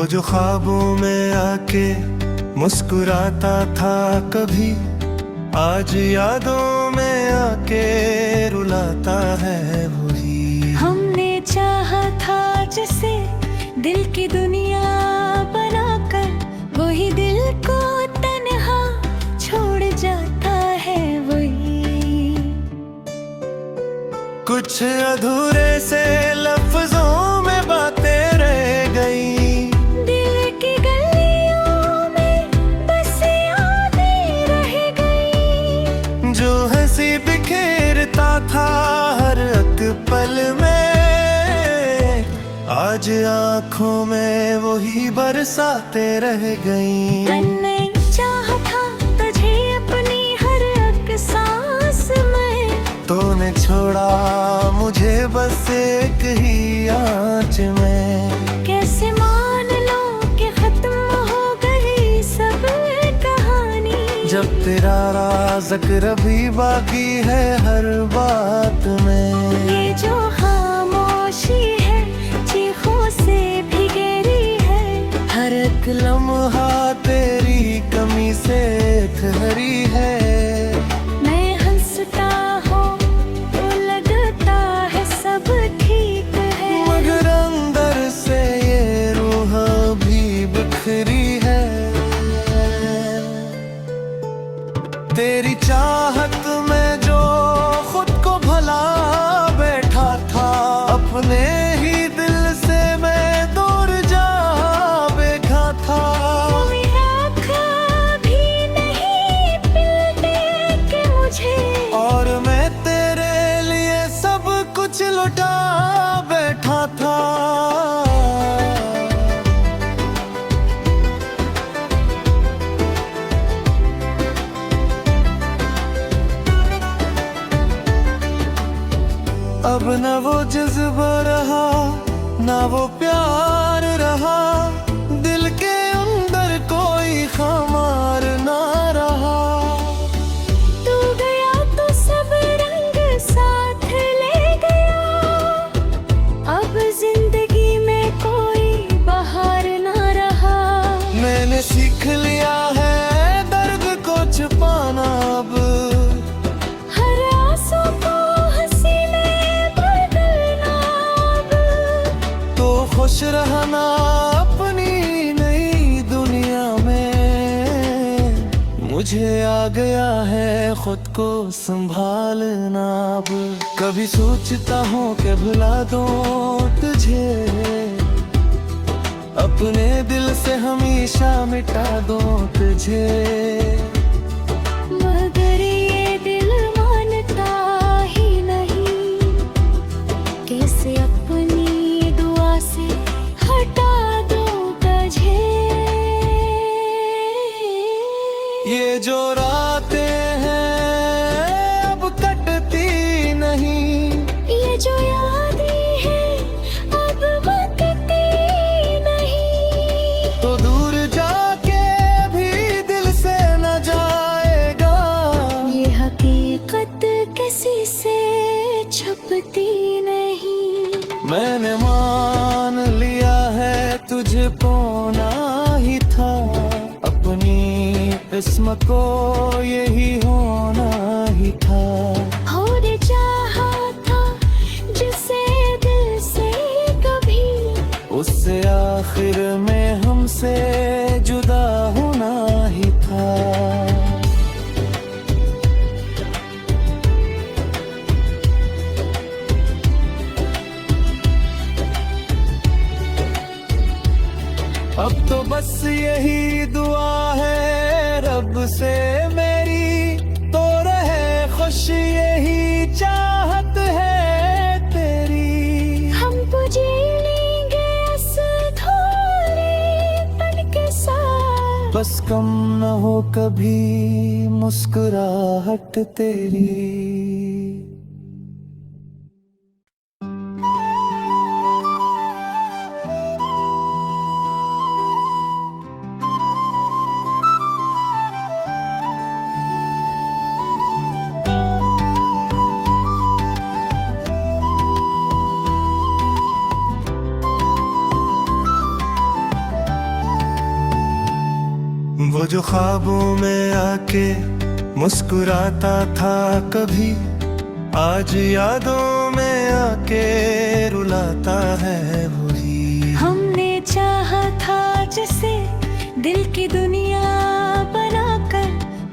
जो ख्वाबों में आके मुस्कुराता था कभी, आज यादों में आके रुलाता है वही। हमने चाहा था जिसे दिल की दुनिया बनाकर, वही दिल को तन्हा छोड़ जाता है वही। कुछ अधूरे से लफ्जों में बातें रह गई, दिल की गलियों में बस यादें रह गई। जो हंसी बिखेरता था हर एक पल में, आज आँखों में वही बरसातें रह गई। मैंने चाहा था तुझे अपनी हर एक सांस में, तूने छोड़ा मुझे बस एक ही आँच में। कैसे मान लो कि खत्म हो गई सब कहानी, जब तेरा राज जिक्र भी बाकी है हर बात में। ये जो खामोशी है चीखों से भी गहरी है, हर एक लम्हा तेरी कमी से ठहरी है। मैं हंसता हूँ तो लगता है सब ठीक है, मगर अंदर से ये रूह भी बिखरी है। तेरी चाहत में जो खुद को भला बैठा था, अपने ही दिल से मैं दूर जा बैठा था। कोई आँख भी नहीं पिलते कि मुझे, और मैं तेरे लिए सब कुछ लुटा बैठा था। अब न वो जज्बा रहा ना वो प्यार रहा, दिल के अंदर कोई खमार ना रहा। तू गया तो सब रंग साथ ले गया, अब जिंदगी में कोई बहार ना रहा। मैंने सीख लिया है दर्द को छुपाना, अब हर आंसू को हंसी में बदलना, अब तो खुश रहना अपनी नई दुनिया में। मुझे आ गया है खुद को संभालना अब। कभी सोचता हूँ कि भुला दूँ तुझे, अपने दिल से हमेशा मिटा दूँ तुझे। मगर ये दिल मानता ही नहीं, कैसे अपनी दुआ से हटा दूं तुझे। ये जो रातें हैं अब कटती नहीं, ये जो यादें हैं अब बकती नहीं, तो दूर जाके भी दिल से न जाएगा। ये हकीकत किसी से छुपती नहीं। मैंने मान लिया है तुझे पाना ही था, अपनी किस्मत को यही होना ही था। होने चाहा था जिसे दिल से कभी, उससे आखिर में हमसे जुदा होना ही था। अब तो बस यही दुआ है रब से मेरी, तो रहे खुश यही चाहत है तेरी। हम तुझे लेंगे इस धोलेपन के साथ, बस कम न हो कभी मुस्कुराहट तेरी। जो ख्वाबों में आके मुस्कुराता था कभी, आज यादों में आके रुलाता है वही। हमने चाहा था जिसे दिल की दुनिया बनाकर,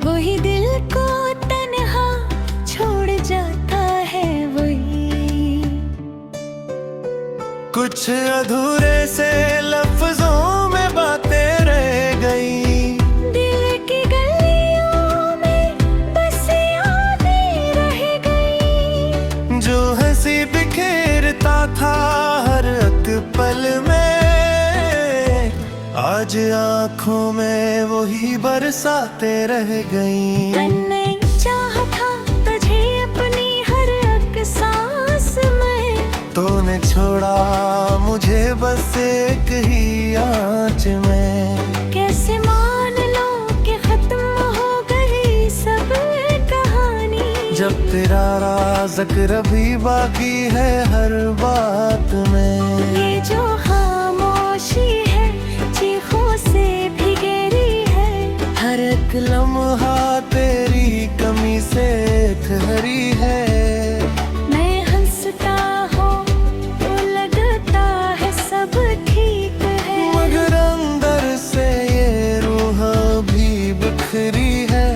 वही दिल को तन्हा छोड़ जाता है वही। कुछ अधूरे से लफ्जों में बातें रह गई, दिल की गलियों में बस यादें रह गई। जो हंसी बिखेरता था हर एक पल में, आज आँखों में वही बरसातें रह गई। मैंने चाहा था तुझे अपनी हर एक सांस में, तूने छोड़ा मुझे बस एक ही आँच में। कैसे मान लो कि खत्म हो गई सब कहानी, जब तेरा राज जिक्र भी बाकी है हर बात में। ये जो खामोशी है चीखों से भी गहरी है, हर एक लम्हा तेरी कमी से ठहरी है। मैं हंसता हूँ तो लगता है सब ठीक है, मगर अंदर से ये रूह भी बिखरी है।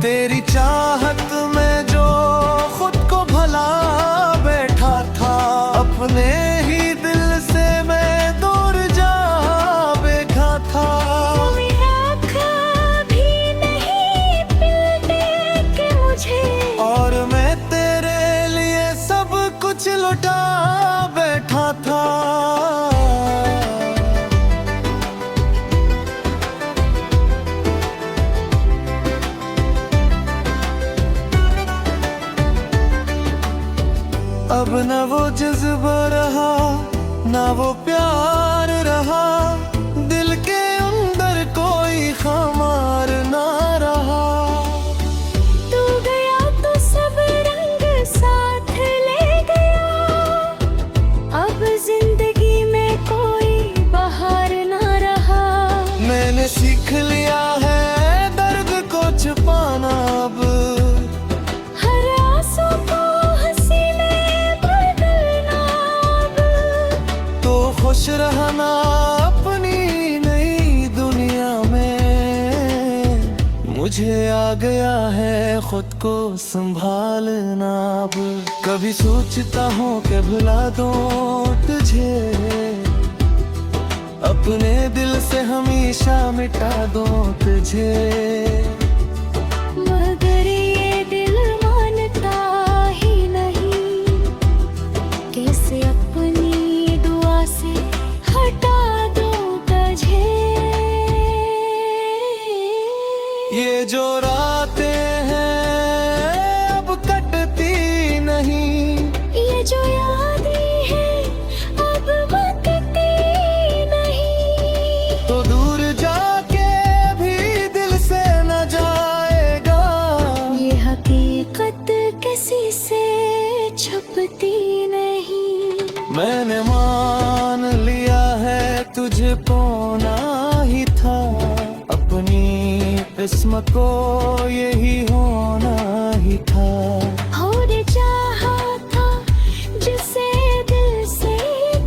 तेरी चाहत में जो खुद को भला बैठा था, अपने ही दिल से मैं दूर जा बैठा था। कोई आँख भी नहीं पिलते कि मुझे, और मैं तेरे लिए सब कुछ लुटा बैठा था। अब न वो जज्बा रहा, ना वो प्यार रहा, दिल के अंदर कोई खमार ना रहा। तू गया तो सब रंग साथ ले गया, अब जिंदगी में कोई बहार ना रहा। मैंने सीख लिया है दर्द को छुपाना, अब हर आंसू को हंसी में बदलना, अब तो खुश रहना अपनी नई दुनिया में। मुझे आ गया है खुद को संभालना अब। कभी सोचता हूँ कि भुला दूँ तुझे, अपने दिल से हमेशा मिटा दूँ तुझे। मगर ये दिल मानता ही नहीं, कैसे अपनी दुआ से हटा दूं तुझे। ये जो रातें हैं अब कटती नहीं, ये जो यादें हैं अब बकती नहीं, तो दूर जाके भी दिल से न जाएगा। ये हकीकत किसी से छुपती नहीं। मैंने मान लिया है तुझे पाना ही था, अपनी किस्मत को यही होना ही था। और चाहा था जिसे दिल से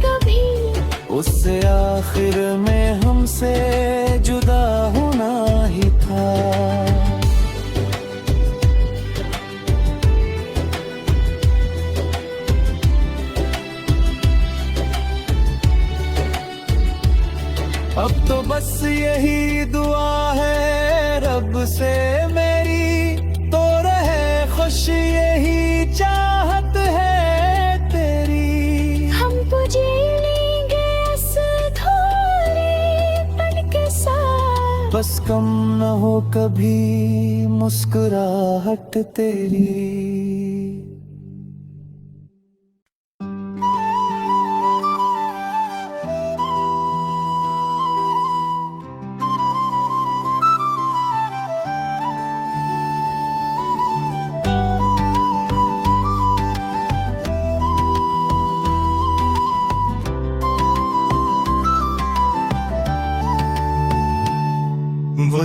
कभी, उससे आखिर में हमसे जुदा होना ही था। अब तो बस यही दुआ है रब से मेरी, तो रहे खुश यही चाहत है तेरी। हम तुझे लेंगे इस थोड़े पल के साथ, बस कम न हो कभी मुस्कुराहट तेरी।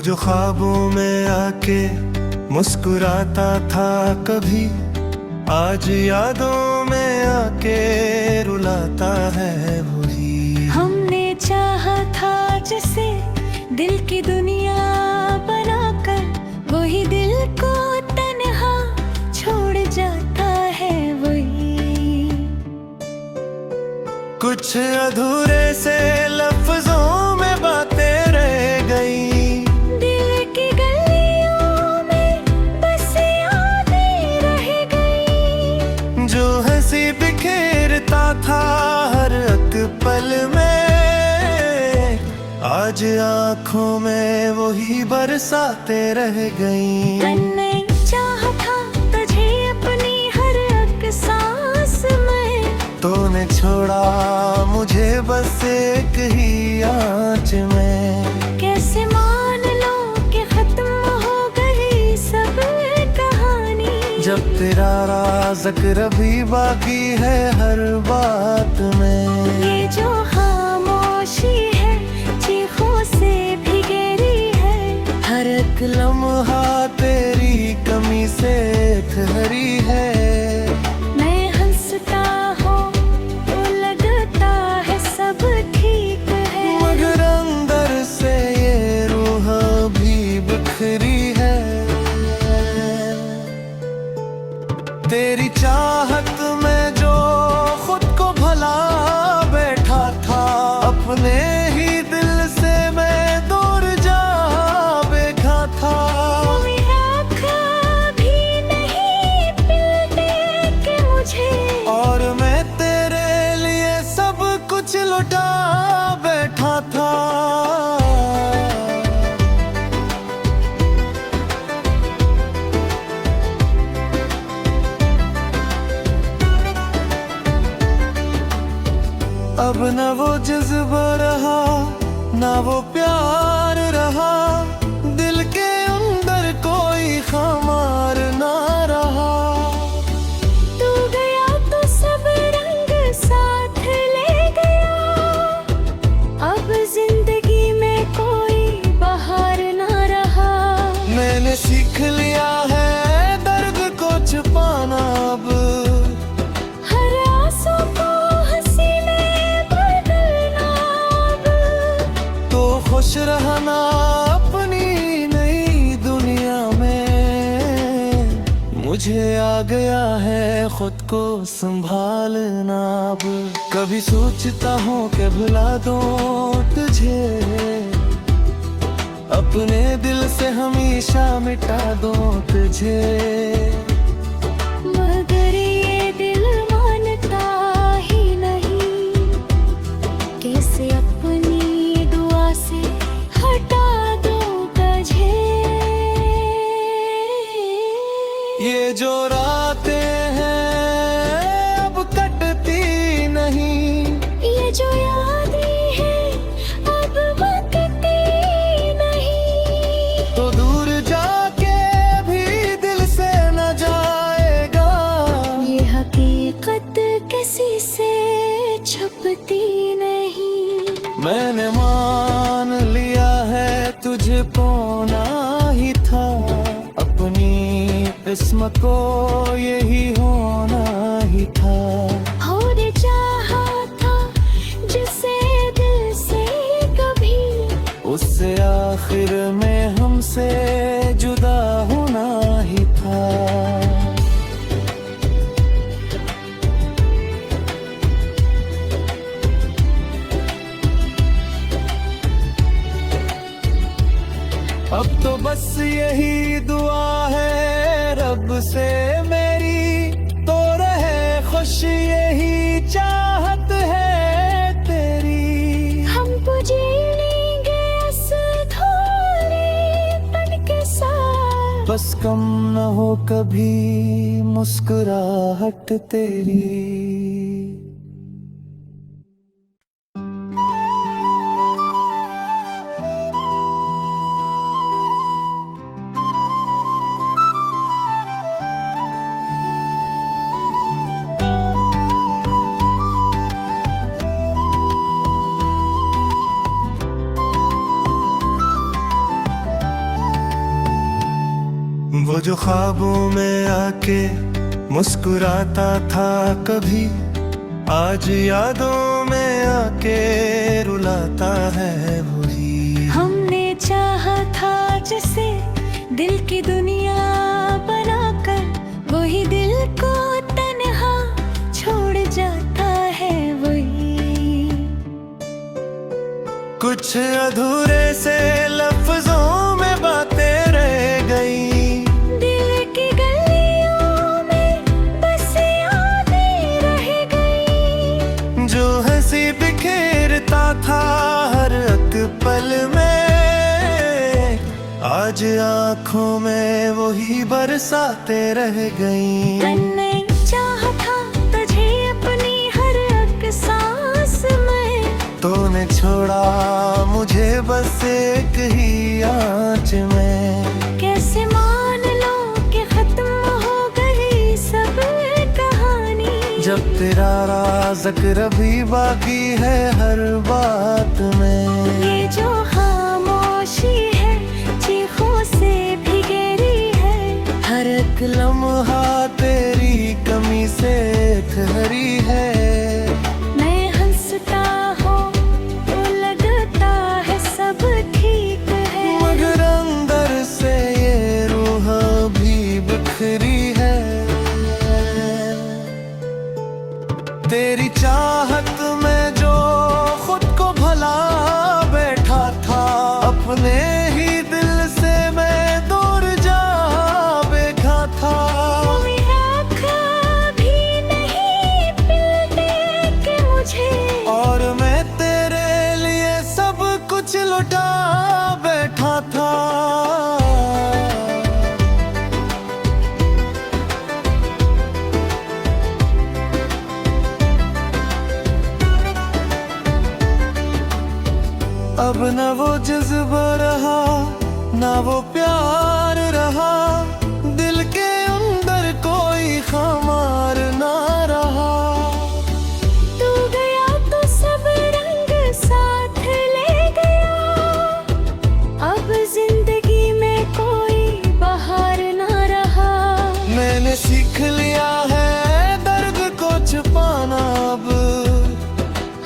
जो ख्वाबों में आके मुस्कुराता था कभी, आज यादों में आके रुलाता है वही। हमने चाहा था जिसे दिल की दुनिया बनाकर, वही दिल को तन्हा छोड़ जाता है वही। कुछ अधूरे से लफ्जों में बातें रह गई, दिल की गलियों में बस यादें रह गई। जो हंसी बिखेरता था हर एक पल में, आज आँखों में वही बरसातें रह गई। मैंने चाहा था तुझे अपनी हर एक सांस में, तूने छोड़ा मुझे बस एक ही आँच में। कैसे मान लो कि खत्म हो गई सब कहानी, जब तेरा राज जिक्र भी बाकी है हर बात में। ये जो खामोशी है चीखों से भी गहरी है, हर एक लम्हा तेरी कमी से ठहरी है। मैं हंसता हूँ तो लगता है सब ठीक है, मगर अंदर से ये रूह भी बिखरी है। तेरी चाहत में जो खुद को भला बैठा था, अपने ही दिल से मैं दूर जा बैठा था। कोई आँख भी नहीं पिलते कि मुझे, और मैं तेरे लिए सब कुछ लुटा बैठा था। अब न वो जज्बा रहा, ना वो प्यार रहा, दिल के अंदर कोई खमार ना रहा। तू गया तो सब रंग साथ ले गया, अब जिंदगी में कोई बहार ना रहा। मैंने सीख लिया है दर्द को छुपाना, अब हर आंसू को हंसी में बदलना, अब तो खुश रहना अपनी नई दुनिया में। मुझे आ गया है खुद को संभालना अब। कभी सोचता हूँ कि भुला दूँ तुझे, अपने दिल से हमेशा मिटा दूँ तुझे। मगर ये दिल मानता ही नहीं, कैसे अपनी दुआ से हटा दूं तुझे। ये जो रातें हैं अब कटती नहीं, ये जो यादें हैं अब वकती नहीं, तो दूर जाके भी दिल से न जाएगा। ये हकीकत किसी से छुपती नहीं। मैंने मान लिया है तुझे पाना ही था, अपनी किस्मत को यही होना ही था। होने चाहा था जिसे दिल से कभी, उससे आखिर में हमसे जुदा होना ही था। अब तो बस यही दुआ है रब से मेरी, तो रहे खुश यही चाहत है तेरी। हम तुझे लेंगे इस धोलेपन के साथ, बस कम न हो कभी मुस्कुराहट तेरी। वो जो ख्वाबों में आके मुस्कुराता था कभी, आज यादों में आके रुलाता है वही। हमने चाहा था जिसे दिल की दुनिया बनाकर, वही दिल को तन्हा छोड़ जाता है वही। कुछ अधूरे से लफ्जों में बातें रह गई, दिल की गलियों में बस यादें रह गई। जो हंसी बिखेरता था हर एक पल में, आज आँखों में वही बरसातें रह गई। मैंने चाहा था तुझे अपनी हर एक सांस में, तूने छोड़ा मुझे बस एक ही आँच में। कैसे मान लो कि खत्म हो गई सब कहानी, जब तेरा राज जिक्र भी बाकी है हर बात में। ये जो खामोशी है चीखों से भी गहरी है, हर एक लम्हा तेरी कमी से ठहरी है। मैं हंसता हूँ तो लगता है सब ठीक है, मगर अंदर से ये रूह भी बिखरी है। तेरी चाहत में जो खुद को भला बैठा था, अपने ही दिल से मैं दूर जा बैठा था। कोई आँख भी नहीं पिलते कि मुझे, और मैं तेरे लिए सब कुछ लुटा बैठा था। अब न वो जज्बा रहा, ना वो प्यार रहा, दिल के अंदर कोई खमार ना रहा। तू गया तो सब रंग साथ ले गया, अब जिंदगी में कोई बहार ना रहा। मैंने सीख लिया है दर्द को छुपाना, अब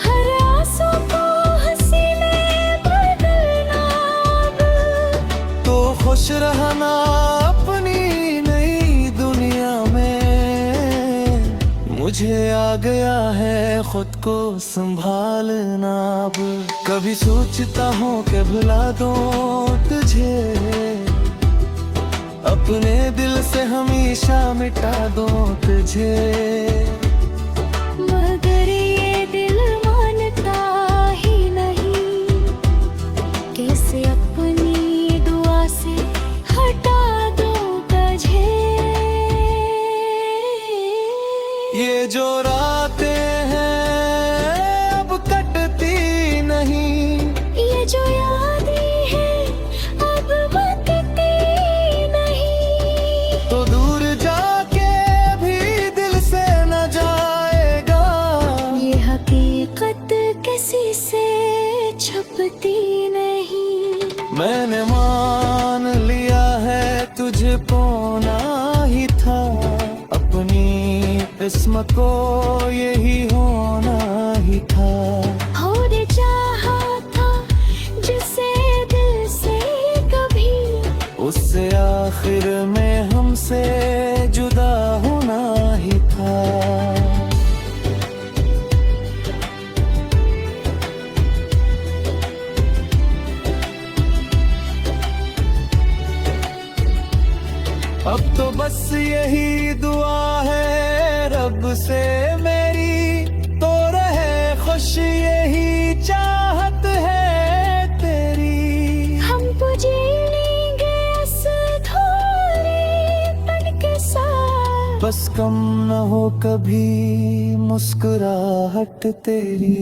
हर आंसू को हंसी में बदलना, अब तो खुश रहना अपनी नई दुनिया में। मुझे आ गया है खुद को संभालना अब। कभी सोचता हूँ कि भुला दूँ तुझे, अपने दिल से हमेशा मिटा दूँ तुझे। मगर ये दिल मानता ही नहीं, कैसे अपनी दुआ से हटा दूं तुझे। ये जो रातें हैं अब कटती नहीं, ये जो यादें हैं अब बकती नहीं, तो दूर जाके भी दिल से न जाएगा। ये हकीकत किसी से छुपती नहीं। मैंने मान लिया है तुझे पाना ही था, अपनी किस्मत को यही होना ही था। होने चाहा था जिसे दिल से कभी, उससे आखिर में हमसे जुदा होना ही था। अब तो बस यही दुआ है रब से मेरी, तो रहे खुश यही चाहत है तेरी। हम तुझे लेंगे इस थोड़ेपन के साथ, बस कम न हो कभी मुस्कुराहट तेरी।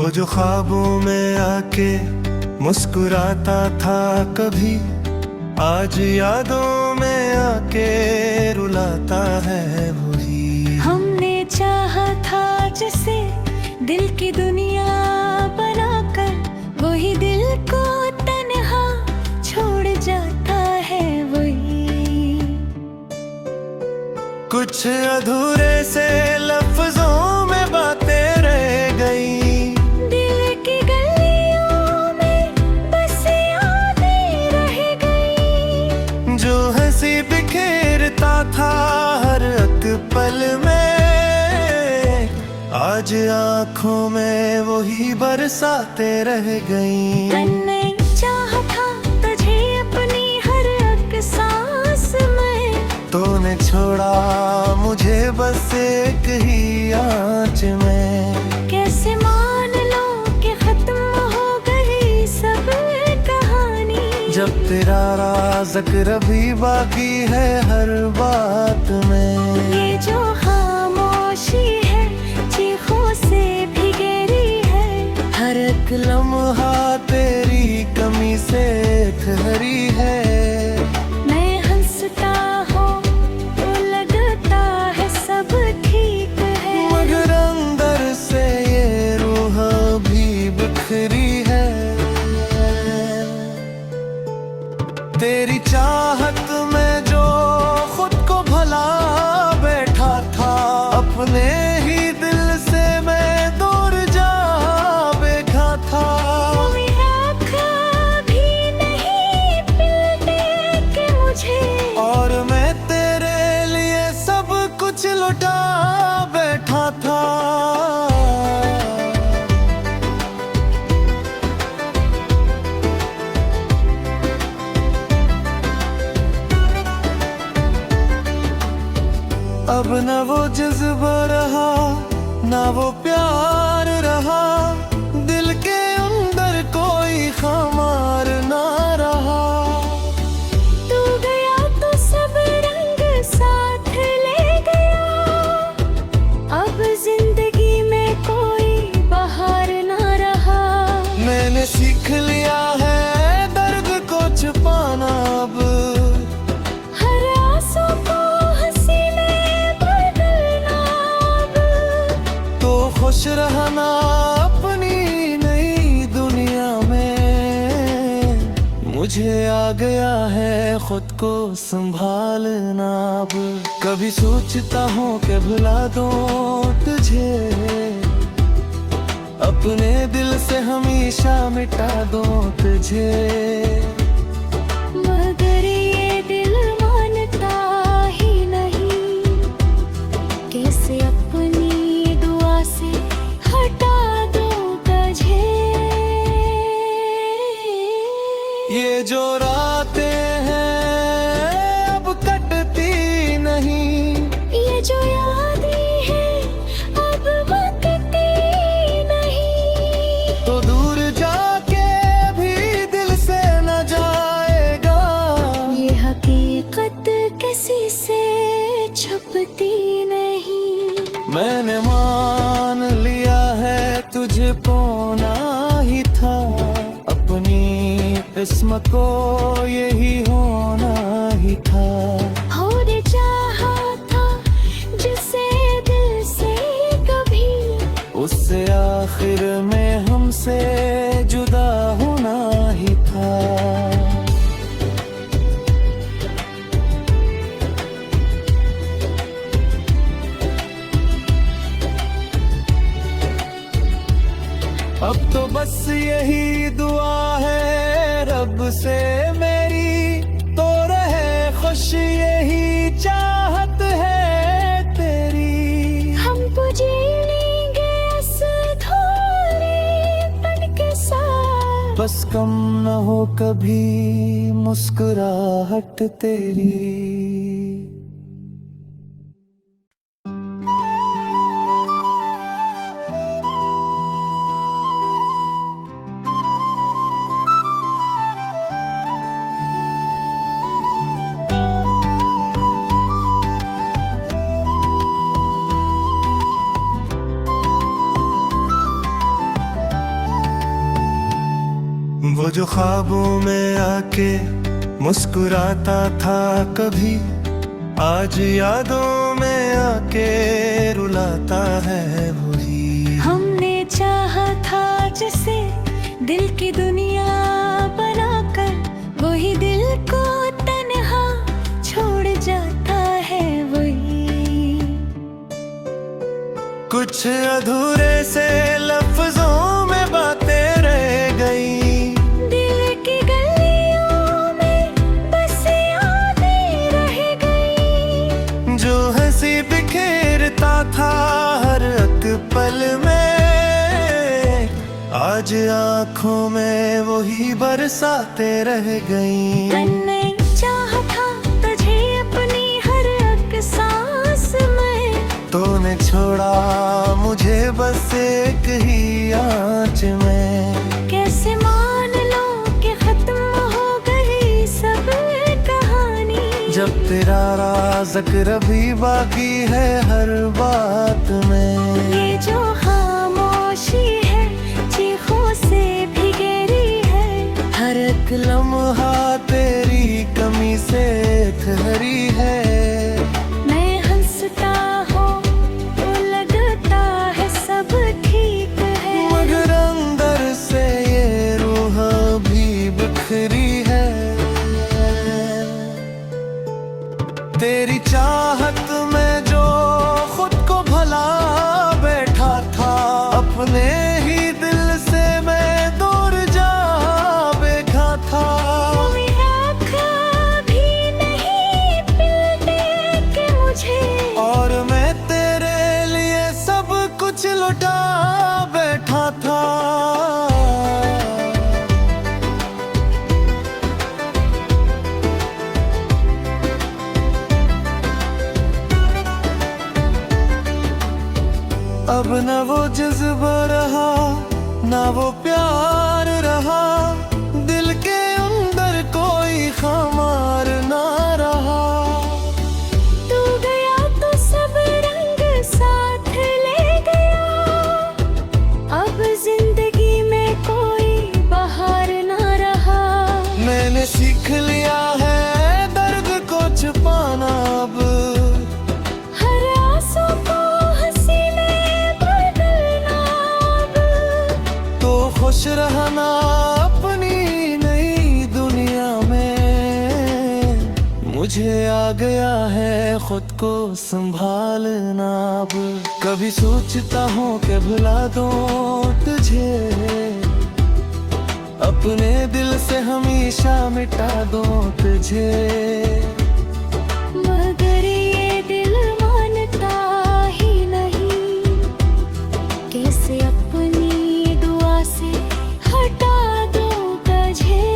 वो जो ख्वाबों में आके मुस्कुराता था कभी, आज यादों में आके रुलाता है वही। हमने चाहा था जिसे दिल की दुनिया बनाकर, वही दिल को तन्हा छोड़ जाता है वही। कुछ अधूरे से लफ्जों में बातें रह गई, दिल की गलियों में बस यादें रह गई। जो हंसी बिखेरता था हर एक पल में, आज आँखों में वही बरसातें रह गई। मैंने चाहा था तुझे अपनी हर एक सांस में, तूने छोड़ा मुझे बस एक ही आँच में। कैसे मान लो कि खत्म हो गई सब कहानी, जब तेरा राज जिक्र भी बाकी है हर बात में। ये जो खामोशी है चीखों से भी गहरी है, हर एक लम्हा तेरी कमी से ठहरी है। मैं हंसता हूँ तो लगता है सब ठीक है, मगर अंदर से ये रूह भी बिखरी है। तेरी चाहत में जो खुद को भला बैठा था, अपने ही दिल से मैं दूर जा बैठा था। कोई आँख भी नहीं पिलते कि मुझे, और मैं तेरे लिए सब कुछ लुटा बैठा था। अब न वो जज्बा रहा, ना वो प्यार रहा, दिल के अंदर कोई खमार ना रहा। तू गया तो सब रंग साथ ले गया, अब जिंदगी में कोई बहार ना रहा। मैंने सीख लिया है दर्द को छुपाना, अब हर आंसू को हंसी में बदलना, अब तो खुश रहना अपनी नई दुनिया में। मुझे आ गया है खुद को संभालना अब। कभी सोचता हूँ कि भुला दूँ तुझे, अपने दिल से हमेशा मिटा दूँ तुझे। मगर ये दिल मानता ही नहीं, कैसे अपनी दुआ से हटा दूं तुझे। ये जो रातें हैं अब कटती नहीं, ये जो यादें हैं अब वकती नहीं, तो दूर जाके भी दिल से न जाएगा। ये हकीकत किसी से छुपती नहीं। मैंने मान लिया है तुझे पाना ही था, अपनी किस्मत को यही होना ही था। होने चाहा था जिसे दिल से कभी, उससे आखिर में हमसे जुदा होना ही था। अब तो बस यही दुआ है रब से मेरी, तो रहे खुश यही चाहत है तेरी। हम तो जी लेंगे इस थोड़ेपन के साथ, बस कम न हो कभी मुस्कुराहट तेरी। वो जो ख्वाबों में आके मुस्कुराता था कभी, आज यादों में आके रुलाता है वही। हमने चाहा था जिसे दिल की दुनिया बनाकर, वही दिल को तन्हा छोड़ जाता है वही। कुछ अधूरे से लफ्जों में बातें रह गई, दिल की गलियों में बस यादें रह गई। जो हंसी बिखेरता था हर एक पल में, आज आँखों में वही बरसातें रह गई। मैंने चाहा था तुझे अपनी हर एक सांस में, तूने छोड़ा मुझे बस एक ही आँच में। कैसे मान लो कि खत्म हो गई सब कहानी, जब तेरा राज जिक्र भी बाकी है हर बात में। ये जो खामोशी है चीखों से भी गहरी है, हर एक लम्हा तेरी कमी से ठहरी है। मैं हंसता हूँ तो लगता है सब ठीक है, मगर अंदर से ये रूह भी बिखरी है। तेरी चाहत में जो खुद को भला बैठा था, अपने ही दिल से मैं दूर जा बैठा था। कोई आँख भी नहीं पिलते कि मुझे, और मैं तेरे लिए सब कुछ लुटा बैठा था। अब न वो जज्बा रहा, ना वो प्यार रहा, दिल के अंदर कोई खमार ना रहा। तू गया तो सब रंग साथ ले गया, अब जिंदगी में कोई बहार ना रहा। मैंने सीख लिया है दर्द को छुपाना, अब हर आंसू को हंसी में बदलना, अब तो खुश रहना अपनी नई दुनिया में। मुझे आ गया है खुद को संभालना अब। कभी सोचता हूँ कि भुला दूँ तुझे, अपने दिल से हमेशा मिटा दूँ तुझे। मगर ये दिल मानता ही नहीं, कैसे अपनी दुआ से हटा दूं तुझे।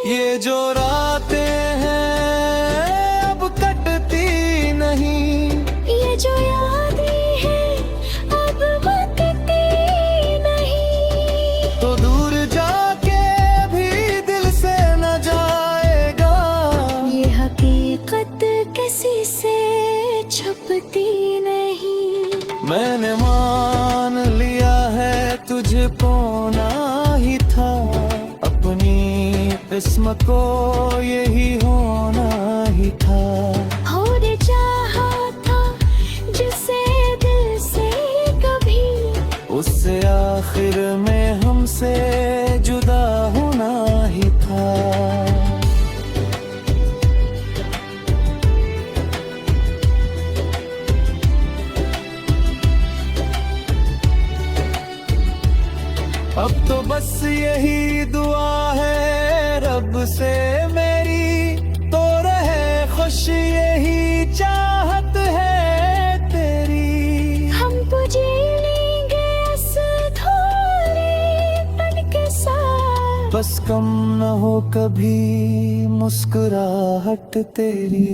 ये जो रातें हैं अब कटती नहीं, ये जो यादें हैं अब बकती नहीं, तो दूर जाके भी दिल से न जाएगा। ये हकीकत किसी से छुपती नहीं। मैंने मान लिया है तुझे पाना ही था, अपनी किस्मत को यही होना ही था। होने चाहा था जिसे दिल से कभी, उससे आखिर में हमसे जुदा होना ही था। अब तो बस यही दुआ है रब से मेरी, तो रहे खुश यही चाहत है तेरी। हम तुझे लेंगे इस थोड़ेपन के साथ, बस कम न हो कभी मुस्कुराहट तेरी।